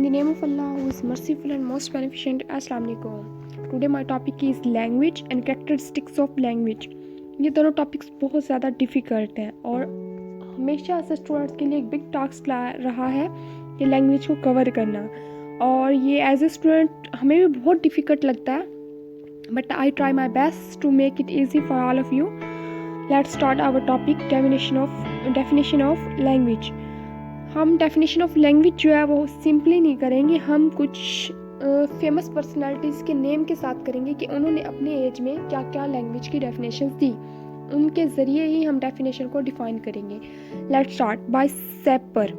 In the name of Allah, who is merciful and most beneficent. Assalamu alaikum. Today my topic is language and characteristics of language. ये दोनों topics बहुत ज़्यादा difficult हैं और हमेशा से स्टूडेंट्स के लिए एक बिग टास्क रहा है कि लैंग्वेज को कवर करना, और ये एज ए स्टूडेंट हमें भी बहुत डिफ़िकल्ट लगता है, but I try my best to make it easy for all of you. Let's start our topic definition of language. हम डेफिनेशन ऑफ लैंग्वेज जो है वो सिंपली नहीं करेंगे, हम कुछ फेमस पर्सनालिटीज़ के नेम के साथ करेंगे कि उन्होंने अपने एज में क्या क्या लैंग्वेज की डेफिनेशंस दी, उनके ज़रिए ही हम डेफिनेशन को डिफ़ाइन करेंगे. Let's start by shaper.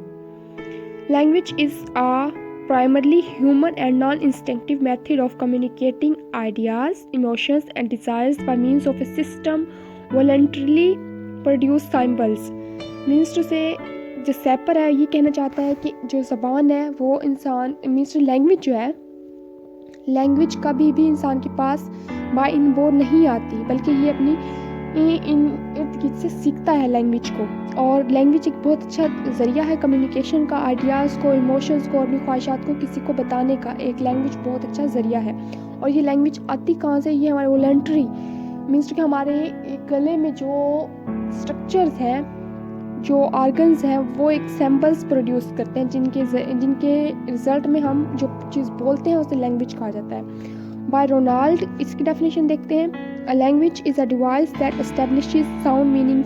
Language is a primarily human and non-instinctive method of communicating ideas, emotions and desires by means of a system voluntarily produced symbols. Means to say, जो shaper है ये कहना चाहता है कि जो ज़बान है वो इंसान मीन्स लैंग्वेज जो है, लैंग्वेज कभी भी इंसान के पास बाय इनबोर्न नहीं आती, बल्कि ये अपनी इर्द गिर्द से सीखता है लैंग्वेज को. और लैंग्वेज एक बहुत अच्छा ज़रिया है कम्युनिकेशन का, आइडियाज़ को, इमोशंस को, अपनी ख्वाहिशात को किसी को बताने का. एक लैंग्वेज बहुत अच्छा ज़रिया है. और ये लैंग्वेज आती कहाँ से? ये हमारे वॉलंटरी मीन्स कि हमारे गले में जो स्ट्रक्चर्स हैं, जो ऑर्गन्स हैं, वो एक सैम्पल्स प्रोड्यूस करते हैं जिनके रिज़ल्ट में हम जो चीज़ बोलते हैं उसे लैंग्वेज कहा जाता है. बाय रोनाल्ड इसकी डेफिनेशन देखते हैं. A language is a device that establishes sound meaning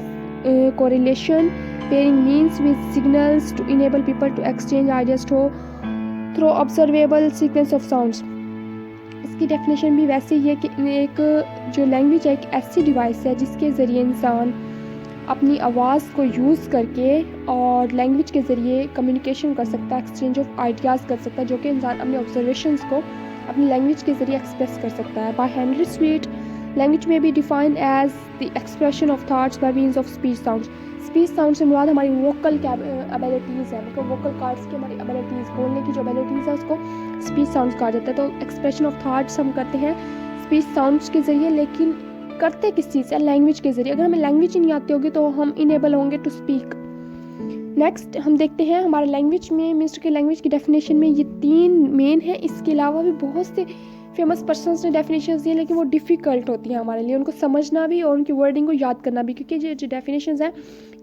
correlation, pairing means with signals to enable people to exchange ideas through observable sequence of sounds. इसकी डेफिनेशन भी वैसे ही है कि एक जो लैंग्वेज है एक ऐसी डिवाइस है जिसके ज़रिए इंसान अपनी आवाज़ को यूज़ करके और लैंग्वेज के ज़रिए कम्युनिकेशन कर सकता है, एक्सचेंज ऑफ आइडियाज़ कर सकता है, जो कि इंसान अपने ऑब्जर्वेशंस को अपनी लैंग्वेज के ज़रिए एक्सप्रेस कर सकता है. By Henry Sweet, language may be defined as the expression of thoughts by means of speech sounds. Speech sound से मुराद हमारी वोकल एबिलिटीज़ है, मतलब वोकल कार्ड्स की हमारी एबिलिटीज़, बोलने की जो एबिलिटीज़ है उसको स्पीच साउंड्स कहा जाता है. तो एक्सप्रेशन ऑफ थाट्स हम करते हैं स्पीच साउंड्स के ज़रिए, लेकिन करते किस चीज़ से? लैंग्वेज के ज़रिए. अगर हमें लैंग्वेज ही नहीं आती होगी तो हम इनेबल होंगे टू स्पीक. नेक्स्ट हम देखते हैं हमारे लैंग्वेज में मीन्स के लैंग्वेज की डेफिनेशन में ये 3 मेन है. इसके अलावा भी बहुत से फेमस पर्सन्स ने डेफिनेशंस दी, लेकिन वो डिफ़िकल्ट होती हैं हमारे लिए उनको समझना भी और उनकी वर्डिंग को याद करना भी, क्योंकि ये जो डेफिनेशंस हैं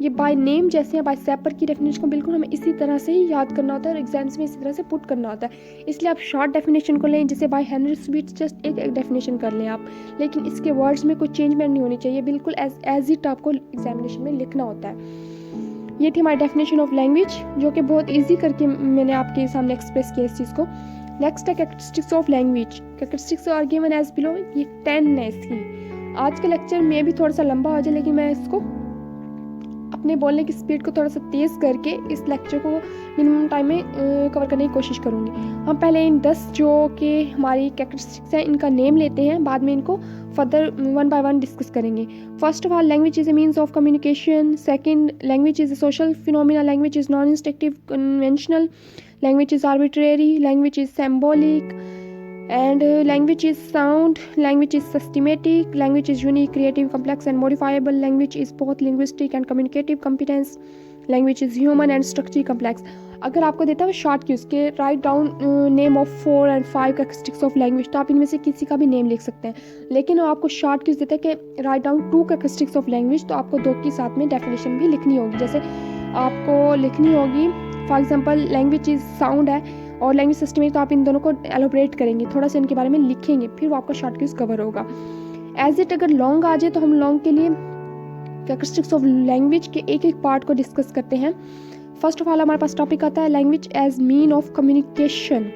ये बाय नेम जैसे हैं. बाय सेपर की डेफिनेशन को बिल्कुल हमें इसी तरह से ही याद करना होता है और एग्जाम्स में इसी तरह से पुट करना होता है. इसलिए आप शॉर्ट डेफिनेशन को लें, जैसे बाय हेनरी स्वीट जस्ट एक डेफिनेशन कर लें आप, लेकिन इसके वर्ड्स में कोई चेंजमेंट नहीं होनी चाहिए, बिल्कुल एज इट आपको एग्जामिनेशन में लिखना होता है. ये थी हमारी डेफिनेशन ऑफ लैंग्वेज, जो कि बहुत ईजी करके मैंने आपके सामने एक्सप्रेस किया इस चीज़ को. नेक्स्ट है characteristics of language. Characteristics are given as below. ये 10 है इसकी. आज के लेक्चर में भी थोड़ा सा लंबा हो जाए, लेकिन मैं इसको अपने बोलने की स्पीड को थोड़ा सा तेज़ करके इस लेक्चर को मिनिमम टाइम में कवर करने की कोशिश करूँगी. हम पहले इन 10 जो कि हमारी कैरेक्टरिस्टिक्स हैं इनका नेम लेते हैं, बाद में इनको फर्दर 1 by 1 डिस्कस करेंगे. First of all, language is a means of communication. Second, language is a social phenomena. Language is non instructive conventional. Language is arbitrary, language is symbolic, and language is sound, language is systematic, language is unique, creative, complex and modifiable, language is both linguistic and communicative competence, language is human and structurally complex. अगर आपको देता है short cues के write down name of 4 and 5 characteristics of language, तो आप इनमें से किसी का भी नेम लिख सकते हैं. लेकिन आपको शॉर्ट क्यूज देता है कि write down 2 characteristics of language, तो आपको 2 के साथ में डेफिनेशन भी लिखनी होगी. जैसे आपको लिखनी होगी for example language is sound है और लैंग्वेज सिस्टम है, तो आप इन दोनों को एलोबरेट करेंगे, थोड़ा सा इनके बारे में लिखेंगे, फिर वो आपका शॉर्ट क्यूज कवर होगा. एज इट अगर लॉन्ग आ जाए तो हम लॉन्ग के लिए कैरेक्टरिस्टिक्स ऑफ लैंग्वेज के एक एक पार्ट को डिस्कस करते हैं. फर्स्ट ऑफ ऑल हमारे पास टॉपिक आता है language as mean of communication.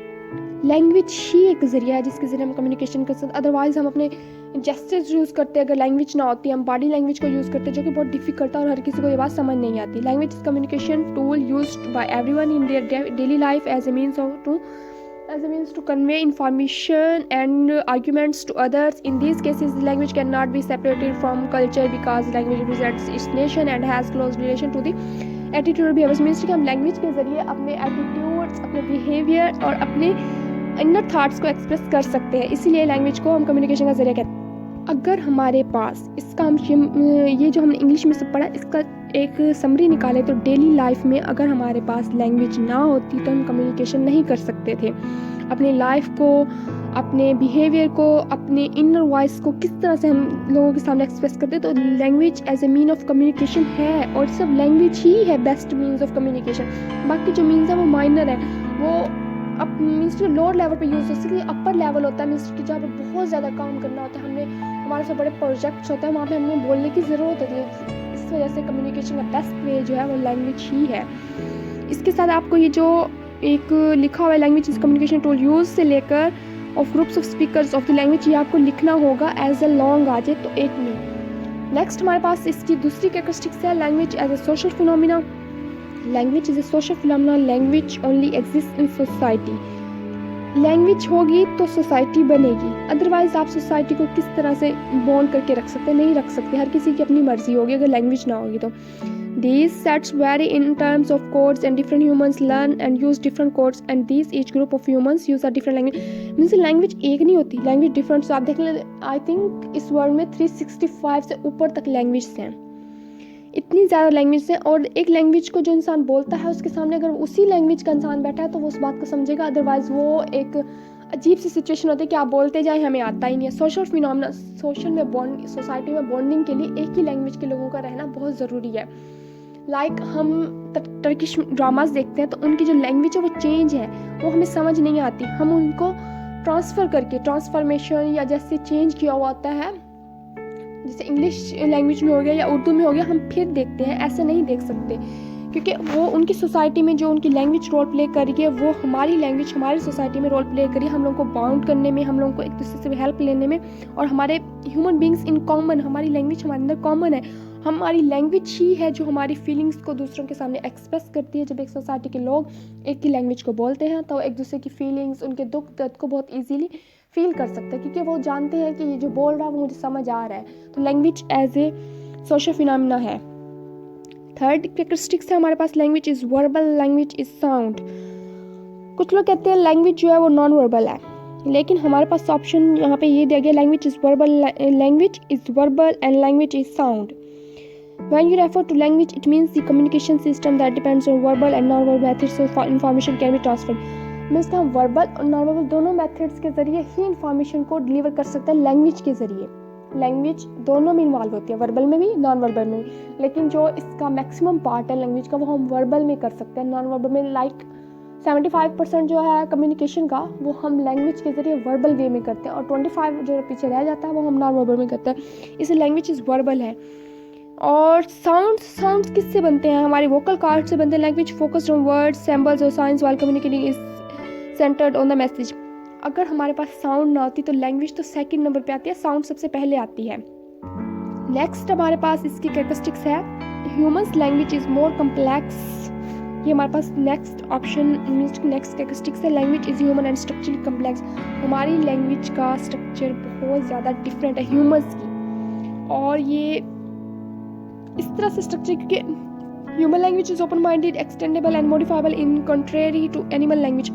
Language ही एक ज़रिया है जिसके ज़रिए हम कम्युनिकेशन कर सकते हैं. अदरवाइज़ हम अपने जेस्चर्स यूज़ करते हैं, अगर लैंग्वेज ना होती हम बॉडी लैंग्वेज को यूज़ करते हैं, जो कि बहुत डिफिकल्ट है और हर किसी को ये बात समझ नहीं आती. Language is communication tool used by everyone in their daily life as a means to convey information and arguments to others. In these cases, the language cannot be separated from culture because language represents its nation and has close relation to the attitude and behavior. Means कि हम language के ज़रिए अपने attitudes, अपने behaviour और अपने inner thoughts को express कर सकते हैं. इसीलिए लैंग्वेज को हम कम्युनिकेशन का ज़रिया कहते हैं. अगर हमारे पास इसका हम ये जो हमने इंग्लिश में सब पढ़ा, इसका एक समरी निकाले तो डेली लाइफ में अगर हमारे पास लैंग्वेज ना होती तो हम कम्युनिकेशन नहीं कर सकते थे। अपने लाइफ को, अपने बिहेवियर को, अपने इनर वॉइस को किस तरह से हम लोगों के सामने एक्सप्रेस करते, तो language as a mean of communication है, और सब लैंग्वेज ही है बेस्ट मीन्स ऑफ कम्युनिकेशन। बाकी जो मीन्स है वो माइनर है, वो अब मीन्स जो लोअर लेवल पे यूज़ हो सकती है। अपर लेवल होता है मीन्स कि जहाँ पर बहुत ज़्यादा काम करना होता है, हमने हमारे साथ बड़े प्रोजेक्ट्स होते हैं, वहाँ पे हमें बोलने की ज़रूरत होती है। इस वजह से कम्युनिकेशन का बेस्ट वे जो है वो लैंग्वेज ही है। इसके साथ आपको ये जो एक लिखा हुआ है language is communication tool use से लेकर of groups of speakers of the language, ये आपको लिखना होगा एज अ लॉन्ग आ जाए तो एक में। नेक्स्ट हमारे पास इसकी दूसरी कैरेक्टरिस्टिक्स है language as a social phenomena. Language is a social phenomena, language only exist in society. Language होगी तो सोसाइटी बनेगी, अदरवाइज आप सोसाइटी को किस तरह से बॉन्ड करके रख सकते, नहीं रख सकते। हर किसी की अपनी मर्जी होगी अगर लैंग्वेज ना होगी तो। These sets vary in terms of codes and different humans learn and use different codes and these each group of humans use a different language. Means language एक नहीं होती, लैंग्वेज डिफरेंट। सो आप देख लें, आई थिंक इस world में 365 से ऊपर तक लैंग्वेज हैं, इतनी ज़्यादा लैंग्वेज हैं। और एक लैंग्वेज को जो इंसान बोलता है उसके सामने अगर उसी लैंग्वेज का इंसान बैठा है तो वो उस बात को समझेगा, अदरवाइज वो एक अजीब सी सिचुएशन होती है कि आप बोलते जाए हमें आता ही नहीं है। सोशल फिनोमिना, सोशल में बॉन्ड, सोसाइटी में बॉन्डिंग के लिए एक ही लैंग्वेज के लोगों का रहना बहुत ज़रूरी है। लाइक हम टर्किश ड्रामास देखते हैं तो उनकी जो लैंग्वेज है वो चेंज है, वो हमें समझ नहीं आती, हम उनको ट्रांसफ़र करके, ट्रांसफॉर्मेशन या जैसे चेंज किया हुआ होता है, जैसे इंग्लिश लैंग्वेज में हो गया या उर्दू में हो गया, हम फिर देखते हैं, ऐसे नहीं देख सकते, क्योंकि वो उनकी सोसाइटी में जो उनकी लैंग्वेज रोल प्ले कर रही है वो हमारी लैंग्वेज हमारी सोसाइटी में रोल प्ले कर रही है, हम लोगों को बाउंड करने में, हम लोगों को एक दूसरे से हेल्प लेने में, और हमारे ह्यूमन बींग्स इन कॉमन, हमारी लैंग्वेज हमारे अंदर कॉमन है। हमारी लैंग्वेज ही है जो हमारी फीलिंग्स को दूसरों के सामने एक्सप्रेस करती है। जब एक सोसाइटी के लोग एक ही लैंग्वेज को बोलते हैं तो एक दूसरे की फीलिंग्स, उनके दुख दर्द को बहुत ईजीली फील कर सकते हैं, क्योंकि वो जानते हैं कि ये जो बोल रहा है वो मुझे समझ आ रहा है। तो language as a social phenomena है। थर्ड कैरेक्टरिस्टिक्स है हमारे पास, language is verbal, language is sound. कुछ लोग कहते हैं लैंग्वेज जो है वो नॉन वर्बल है, लेकिन हमारे पास ऑप्शन यहाँ पे ये दिया गया, language is verbal, language is verbal and language is sound. When you refer to language, it means the communication system that depends on verbal and non-verbal methods so information can be transferred. Means हम verbal और non verbal दोनों methods के जरिए ही information को deliver कर सकते हैं language के जरिए। लैंग्वेज दोनों में इन्वॉल्व होती है, वर्बल में भी नॉन वर्बल में भी, लेकिन जो इसका मैक्सिमम पार्ट है लैंग्वेज का वो हम वर्बल में कर सकते हैं। नॉन वर्बल में लाइक 75% जो है कम्युनिकेशन का वो हम लैंग्वेज के जरिए वर्बल वे में करते हैं, और 25 जो पीछे रह जाता है वो हम नॉन वर्बल में करते हैं। इसलिए लैंग्वेज इज वर्बल है। और साउंड्स किससे बनते हैं, हमारे वोकल कार्ड से बनते हैं। Language focused on words, symbols और signs while communicating is centered on the message. अगर हमारे पास साउंड ना होती तो लैंग्वेज तो सेकंड नंबर पे आती है, साउंड सबसे पहले आती है। नेक्स्ट हमारे पास इसकी कैरेक्टरिस्टिक्स है, humans language is more complex. ये हमारे पास next option means next characteristics है, language is human and structurally complex. हमारी लैंग्वेज का स्ट्रक्चर बहुत ज़्यादा डिफरेंट है ह्यूमंस की, और ये इस तरह से स्ट्रक्चर क्योंकि human language is open minded, extendable and modifiable in contrary to animal language.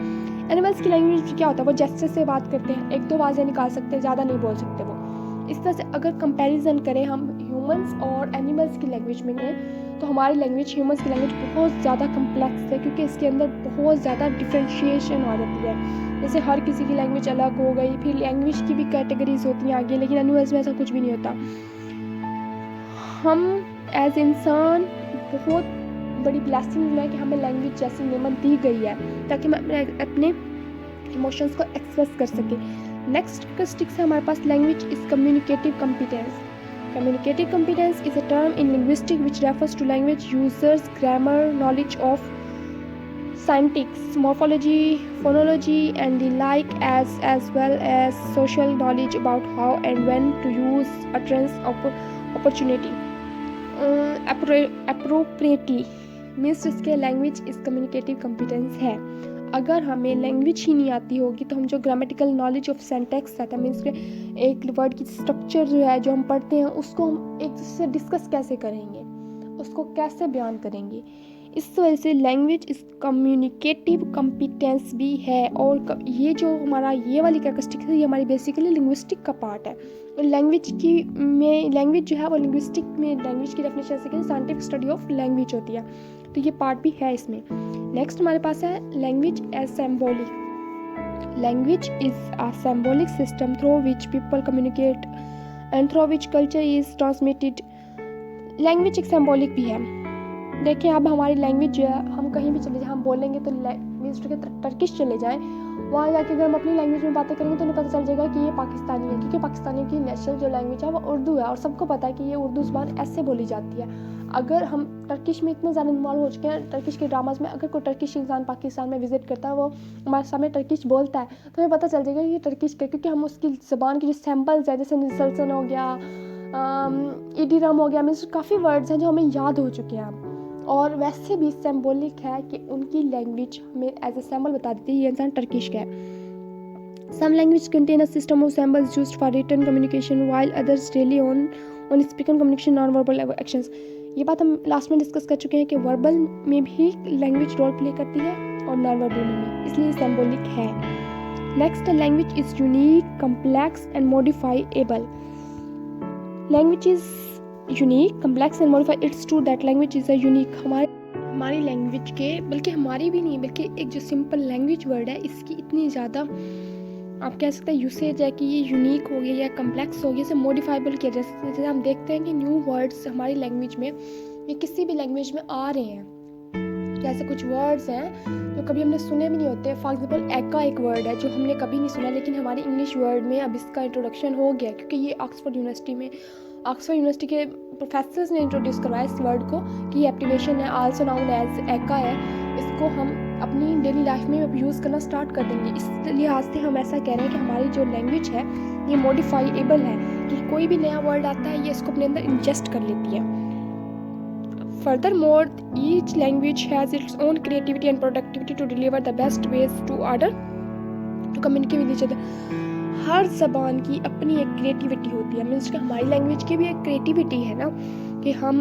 Animals की लैंग्वेज क्या होता है, वो जेस्चर से बात करते हैं, एक दो आवाज़ें निकाल सकते हैं, ज़्यादा नहीं बोल सकते वो। इस तरह से अगर कंपैरिजन करें हम ह्यूमंस और एनिमल्स की लैंग्वेज में तो हमारी लैंग्वेज ह्यूमंस की लैंग्वेज बहुत ज़्यादा कम्प्लेक्स है, क्योंकि इसके अंदर बहुत ज़्यादा डिफ्रेंशिएशन आ जाती है। जैसे हर किसी की लैंग्वेज अलग हो गई, फिर लैंग्वेज की भी कैटेगरीज होती हैं आगे, लेकिन एनिमल्स में ऐसा कुछ भी नहीं होता। हम एज इंसान बहुत बड़ी ब्लेसिंग है कि हमें लैंग्वेज जैसी नेमत दी गई है ताकि हम अपने इमोशंस को एक्सप्रेस कर सकें। नेक्स्ट कैरेक्टरिस्टिक्स है हमारे पास, language is communicative competence. Communicative competence is a term in linguistic which refers to language users grammar, knowledge of semantics, morphology, phonology and the like, as well as social knowledge about how and when to use utterance opportunity appropriately। Means इसके language इस communicative competence है। अगर हमें language ही नहीं आती होगी तो हम जो ग्रामेटिकल नॉलेज ऑफ सेंटेक्स रहता है, मीन्स एक वर्ड की स्ट्रक्चर जो है जो हम पढ़ते हैं उसको हम एक दूसरे से डिस्कस कैसे करेंगे, उसको कैसे बयान करेंगे, इस वजह से लैंग्वेज इस कम्युनिकेटिव कॉम्पिटेंस भी है। और ये जो हमारा ये वाली कैरेक्टरिस्टिक है ये हमारी बेसिकली लिंग्विस्टिक का पार्ट है। लैंग्वेज जो है वो लिंग्विस्टिक में लैंग्वेज की डेफिनेशन से साइंटिफिक स्टडी ऑफ लैंग्वेज होती है, तो ये पार्ट भी है इसमें। नेक्स्ट हमारे पास है language as symbolic. Language is a symbolic system through which people communicate and through which culture is transmitted. Language एक सिंबॉलिक भी है। देखिए अब हमारी लैंग्वेज जो है हम कहीं भी चले जाएं, हम बोलेंगे तो मीन्स के टर्किश चले जाएं, वहाँ जाके अगर हम अपनी लैंग्वेज में बातें करेंगे तो उन्हें पता चल जाएगा कि ये पाकिस्तानी है, क्योंकि पाकिस्तानियों की नेशनल जो लैंग्वेज है वो उर्दू है और सबको पता है कि ये उर्दू ज़बान ऐसे बोली जाती है। अगर हम टर्किश में इतने ज़्यादा इन्वॉल्व हो चुके हैं, टर्किश के ड्रामाज में, अगर कोई टर्किश इंसान पाकिस्तान में विजिट करता है वो हमारे सामने टर्किश बोलता है तो हमें पता चल जाएगा कि ये टर्किश का, क्योंकि हम उसकी ज़बान की जो सैम्पल्स हैं जैसे निसलसन हो गया, इडीरम हो गया, मीन्स काफ़ी वर्ड्स हैं जो हमें याद हो चुके हैं। और वैसे भी सिंबॉलिक है कि उनकी लैंग्वेज हमें एज ए सिंबल बता देती है ये इंसान टर्किश का है। Some language contain a system of symbols used for written communication while others rely on spoken communication non-verbal actions। ये बात हम लास्ट में डिस्कस कर चुके हैं कि वर्बल में भी लैंग्वेज रोल प्ले करती है और नॉन वर्बल में, इसलिए सिंबॉलिक है। Next, language is unique, complex and modifiable. Language is unique, complex and modify. It's true that language is a unique. हमारी लैंग्वेज के, बल्कि हमारी भी नहीं, बल्कि एक जो सिंपल लैंग्वेज वर्ड है इसकी इतनी ज़्यादा आप कह सकते हैं यूसेज है कि ये यूनिक हो गया या कम्प्लेक्स हो गया, इसे मॉडिफाइबल किया जा सकता है। जैसे हम देखते हैं कि न्यू वर्ड्स हमारी लैंग्वेज में या किसी भी लैंग्वेज में आ रहे हैं, जैसे कुछ वर्ड्स हैं जो कभी हमने सुने भी नहीं होते। फॉर एग्जाम्पल एका एक वर्ड है जो हमने कभी नहीं सुना, लेकिन हमारे इंग्लिश वर्ड में अब इसका इंट्रोडक्शन हो गया, क्योंकि ये ऑक्सफोर्ड यूनिवर्सिटी के प्रोफेसर्स ने इंट्रोड्यूस करवाया इस वर्ड को कि ये एप्रीवेशन है, आल्सो नाउन एज एका है। इसको हम अपनी डेली लाइफ में अब यूज़ करना स्टार्ट कर देंगे। इस लिहाज से हम ऐसा कह रहे हैं कि हमारी जो लैंग्वेज है ये मॉडिफाइएबल है, कि कोई भी नया वर्ड आता है ये इसको अपने अंदर इंजेस्ट कर लेती है। Furthermore, each language has its own creativity and productivity to deliver the best ways to order to communicate with each other। हर ज़बान की अपनी एक क्रिएटिविटी होती है, मीन्स कि हमारी लैंग्वेज की भी एक क्रिएटिविटी है ना, कि हम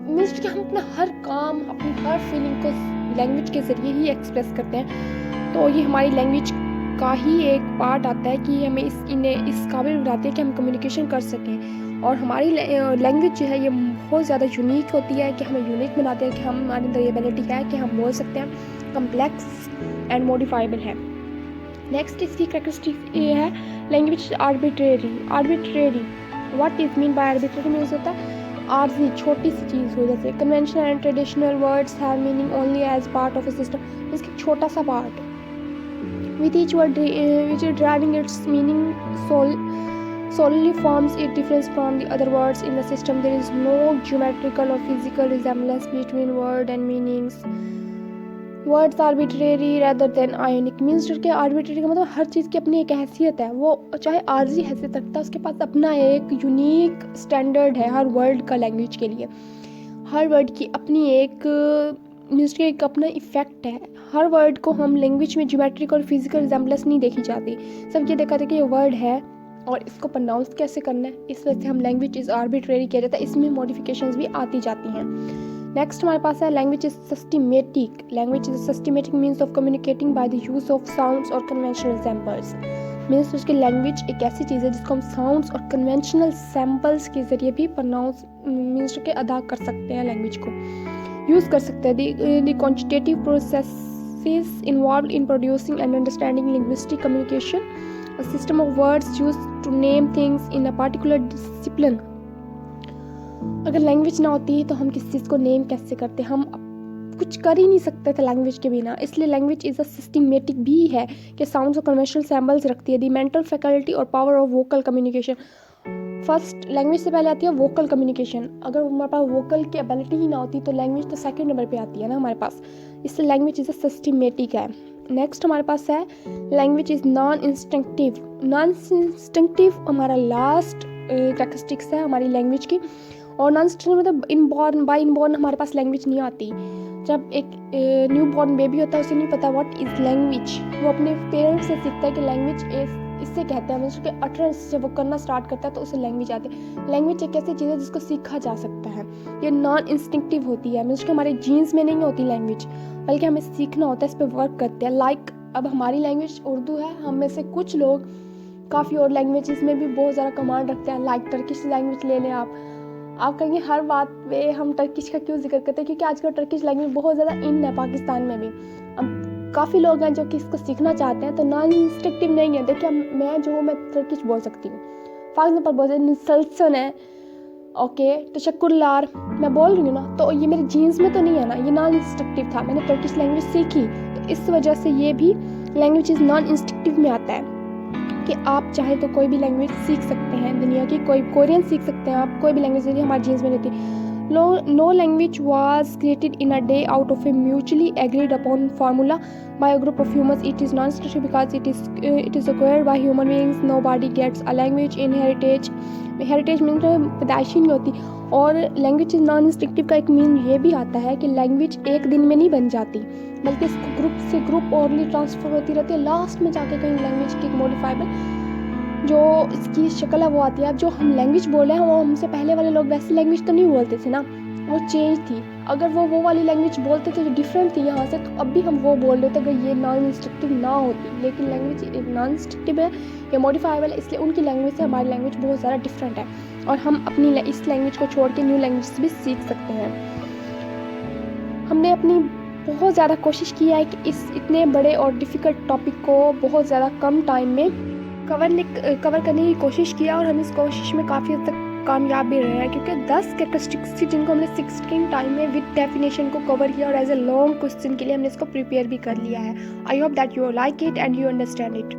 मीन्स कि हम अपना हर काम, अपनी हर फीलिंग को लैंग्वेज के ज़रिए ही एक्सप्रेस करते हैं। तो ये हमारी लैंग्वेज का ही एक पार्ट आता है कि हमें इन्हें इस काबिल बनाती है कि हम कम्युनिकेशन कर सकें। और हमारी लैंग्वेज जो है ये बहुत ज़्यादा यूनिक होती है, कि हमें यूनिक बनाते हैं कि हम हमारे अंदर ये एबिलिटी है कि हम बोल सकते हैं। कम्प्लेक्स एंड मॉडिफाइबल है। नेक्स्ट इसकी कैरेक्टरिस्टिक ये है, language arbitrary. What is mean by arbitrary? Means होता है आर्जी, छोटी सी चीज़ हो, जैसे conventional and traditional words have meaning only as part of a system. इसका छोटा सा part with each word which is deriving its meaning solely forms it difference from the other words in the system. There is no geometrical or physical resemblance between word and meanings. Words arbitrary rather than ionic means कि arbitrary का मतलब हर चीज़ की अपनी एक हैसियत है, वो चाहे आर्जी हैसियत रखता है, उसके पास अपना एक यूनिक स्टैंडर्ड है हर वर्ड का। लैंग्वेज के लिए हर वर्ड की अपनी एक मीन्स के एक अपना इफेक्ट है। हर वर्ड को हम लैंग्वेज में ज्योमेट्रिक और फिजिकल रिजेम्बलेंस नहीं देखी जाती, सब ये देखा था कि ये वर्ड है और इसको प्रोनाउंस कैसे करना है। इस वजह से हम लैंग्वेज इज आर्बिट्रेरी किया जाता है, इसमें मॉडिफिकेशंस भी आती जाती हैं। नेक्स्ट हमारे पास है language is systematic. Language is systematic means of communicating by the use of sounds और कन्वेंशनल सैम्पल्स। मीन्स उसकी लैंग्वेज एक ऐसी चीज़ है जिसको हम साउंड्स और कन्वेंशनल सैम्पल्स के ज़रिए भी प्रोनाउंस मीन्स के अदा कर सकते हैं, लैंग्वेज को यूज़ कर सकते हैं। The quantitative processes involved in producing and understanding linguistic communication, a system of words used to name things in a particular discipline. अगर लैंग्वेज ना होती तो हम किस चीज़ को नेम कैसे करते, हम कुछ कर ही नहीं सकते थे लैंग्वेज के बिना। इसलिए लैंग्वेज इज़ अ सिस्टमेटिक भी है कि साउंड्स और कन्वेंशनल सैम्पल्स रखती है। द मेंटल फैकल्टी और power of vocal communication. First language से पहले आती है वोकल कम्युनिकेशन। अगर हमारे पास वोकल की एबिलिटी ही ना होती तो लैंग्वेज तो सेकंड नंबर पे आती है ना हमारे पास, इससे लैंग्वेज इज़ अ सिस्टमेटिक है। नेक्स्ट हमारे पास है language is non instinctive. Non instinctive हमारा लास्ट कैरेक्टरिस्टिक्स है हमारी लैंग्वेज की। और नॉन इंस्टिंक्टिव मतलब इनबॉर्न हमारे पास लैंग्वेज नहीं आती। जब एक न्यू बॉर्न बेबी होता है उसे नहीं पता व्हाट इज़ लैंग्वेज, वो अपने पेरेंट्स से सीखता है कि लैंग्वेज इससे कहते हैं, मीन्स उसके अटरेंस जब वो करना स्टार्ट करता है तो उसे लैंग्वेज आती है। लैंग्वेज एक ऐसी चीज़ है जिसको सीखा जा सकता है, ये नॉन इंस्टिंक्टिव होती है, मीन्स कि हमारे जीन्स में नहीं होती लैंग्वेज, बल्कि हमें सीखना होता है, इस पर वर्क करते हैं। लाइक अब हमारी लैंग्वेज उर्दू है, हम में से कुछ लोग काफ़ी और लैंग्वेजेस में भी बहुत ज़्यादा कमांड रखते हैं। लाइक टर्किश लैंग्वेज ले लें आप कहेंगे हर बात पे हम टर्किश का क्यों जिक्र करते हैं, क्योंकि आजकल टर्किश लैंग्वेज बहुत ज़्यादा इन है पाकिस्तान में भी। अब काफ़ी लोग हैं जो कि इसको सीखना चाहते हैं, तो नॉन इंस्ट्रक्टिव नहीं है। देखिए मैं जो हूँ मैं टर्किश बोल सकती हूँ, फॉर एग्जाम्पल बोलते निसल्सन है, ओके, तशक्कुरलार मैं बोल रही हूँ ना, तो ये मेरे जीन्स में तो नहीं है ना, ये नॉन इंस्ट्रक्टिव था, मैंने टर्किश लैंग्वेज सीखी, तो इस वजह से ये भी लैंग्वेज नॉन इंस्ट्रक्टिव में आता है कि आप चाहे तो कोई भी लैंग्वेज सीख सकते हैं दुनिया की, कोई कोरियन सीख सकते हैं आप, कोई भी लैंग्वेज यदि हमारे जीन्स में रहती है। No language was created in a day out of a mutually agreed upon formula by a group of humans. It is non instructive because it is acquired by human beings. Nobody gets a language in heritage mean पैदाइशी नहीं होती। और language non instructive का एक mean ये भी आता है कि लैंग्वेज एक दिन में नहीं बन जाती, बल्कि इसको ग्रुप से ग्रुप ओरली ट्रांसफ़र होती रहती है, लास्ट में जाके कहीं लैंग्वेज की मॉडिफाइबल जो इसकी शक्ल है वो आती है। अब जो हम लैंग्वेज बोले हैं वो हमसे पहले वाले लोग वैसी लैंग्वेज तो नहीं बोलते थे ना, वो चेंज थी। अगर वो वाली लैंग्वेज बोलते थे जो डिफरेंट थी यहाँ से, तो अब भी हम वो बोल रहे थे अगर ये नॉन इंस्ट्रक्टिव ना होती। लेकिन लैंग्वेज एक नॉन इंस्ट्रक्टिव है या मॉडिफाइबल है, इसलिए उनकी लैंग्वेज से हमारी लैंग्वेज बहुत ज़्यादा डिफरेंट है, और हम अपनी इस लैंग्वेज को छोड़ के न्यू लैंग्वेज भी सीख सकते हैं। हमने अपनी बहुत ज़्यादा कोशिश की है कि इस इतने बड़े और डिफ़िकल्ट टॉपिक को बहुत ज़्यादा कम टाइम में कवर करने की कोशिश किया, और हम इस कोशिश में काफ़ी हद तक कामयाब भी रहे हैं, क्योंकि 10 कैरेक्टरिस्टिक्स थी जिनको हमने 16 टाइम में विद डेफिनेशन को कवर किया, और एज ए लॉन्ग क्वेश्चन के लिए हमने इसको प्रिपेयर भी कर लिया है। I hope that you like it and you understand it.